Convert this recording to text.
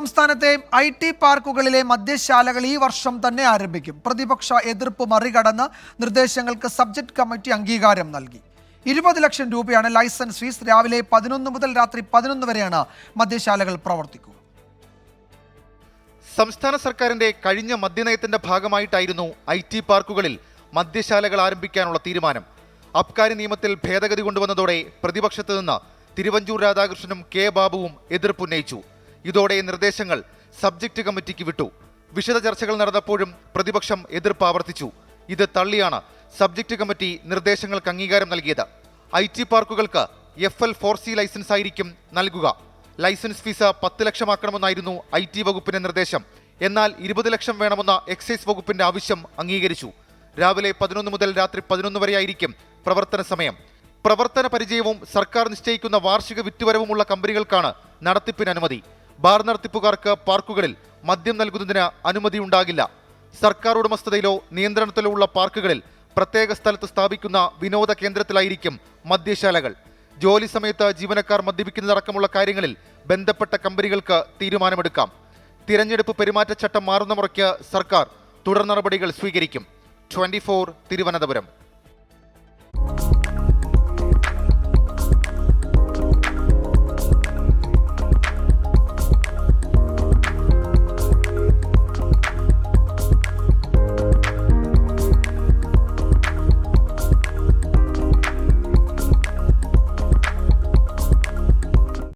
സംസ്ഥാനത്തെ IT പാർക്കുകളിലെ മദ്യശാലകൾ ഈ വർഷം തന്നെ ആരംഭിക്കും. പ്രതിപക്ഷ എതിർപ്പ് മറികടന്ന് നിർദ്ദേശങ്ങൾക്ക് സബ്ജക്ട് കമ്മിറ്റി അംഗീകാരം നൽകി. 20 ലക്ഷം രൂപയാണ് ലൈസൻസ് ഫീസ്. രാവിലെ 11 മുതൽ രാത്രി 11 വരെയാണ് മദ്യശാലകൾ പ്രവർത്തിക്കുക. സംസ്ഥാന സർക്കാരിന്റെ കഴിഞ്ഞ മദ്യനയത്തിന്റെ ഭാഗമായിട്ടായിരുന്നു IT പാർക്കുകളിൽ മദ്യശാലകൾ ആരംഭിക്കാനുള്ള തീരുമാനം. അബ്കാരി നിയമത്തിൽ ഭേദഗതി കൊണ്ടുവന്നതോടെ പ്രതിപക്ഷത്ത് നിന്ന് തിരുവഞ്ചൂർ രാധാകൃഷ്ണനും കെ ബാബുവും എതിർപ്പുന്നയിച്ചു. ഇതോടെ നിർദ്ദേശങ്ങൾ സബ്ജക്ട് കമ്മിറ്റിക്ക് വിട്ടു. വിശദ ചർച്ചകൾ നടന്നപ്പോഴും പ്രതിപക്ഷം എതിർപ്പ് ആവർത്തിച്ചു. ഇത് തള്ളിയാണ് സബ്ജക്ട് കമ്മിറ്റി നിർദ്ദേശങ്ങൾക്ക് അംഗീകാരം നൽകിയത്. IT പാർക്കുകൾക്ക് FL4C ലൈസൻസ് ആയിരിക്കും നൽകുക. ലൈസൻസ് ഫീസ് 10 ലക്ഷമാക്കണമെന്നായിരുന്നു IT വകുപ്പിന്റെ നിർദ്ദേശം. എന്നാൽ 20 ലക്ഷം വേണമെന്ന എക്സൈസ് വകുപ്പിന്റെ ആവശ്യം അംഗീകരിച്ചു. രാവിലെ 11 മുതൽ രാത്രി 11 വരെയായിരിക്കും പ്രവർത്തന സമയം. പ്രവർത്തന പരിചയവും സർക്കാർ നിശ്ചയിക്കുന്ന വാർഷിക വിറ്റുവരവുമുള്ള കമ്പനികൾക്കാണ് നടത്തിപ്പിന് അനുമതി. ബാർ നടത്തിപ്പുകാർക്ക് പാർക്കുകളിൽ മദ്യം നൽകുന്നതിന് അനുമതിയുണ്ടാകില്ല. സർക്കാർ ഉടമസ്ഥതയിലോ നിയന്ത്രണത്തിലോ ഉള്ള പാർക്കുകളിൽ പ്രത്യേക സ്ഥലത്ത് സ്ഥാപിക്കുന്ന വിനോദ കേന്ദ്രത്തിലായിരിക്കും മദ്യശാലകൾ. ജോലി സമയത്ത് ജീവനക്കാർ മദ്യപിക്കുന്നതടക്കമുള്ള കാര്യങ്ങളിൽ ബന്ധപ്പെട്ട കമ്പനികൾക്ക് തീരുമാനമെടുക്കാം. തിരഞ്ഞെടുപ്പ് പെരുമാറ്റച്ചട്ടം മാറുന്ന മുറയ്ക്ക് സർക്കാർ തുടർ നടപടികൾ സ്വീകരിക്കും. 24 തിരുവനന്തപുരം.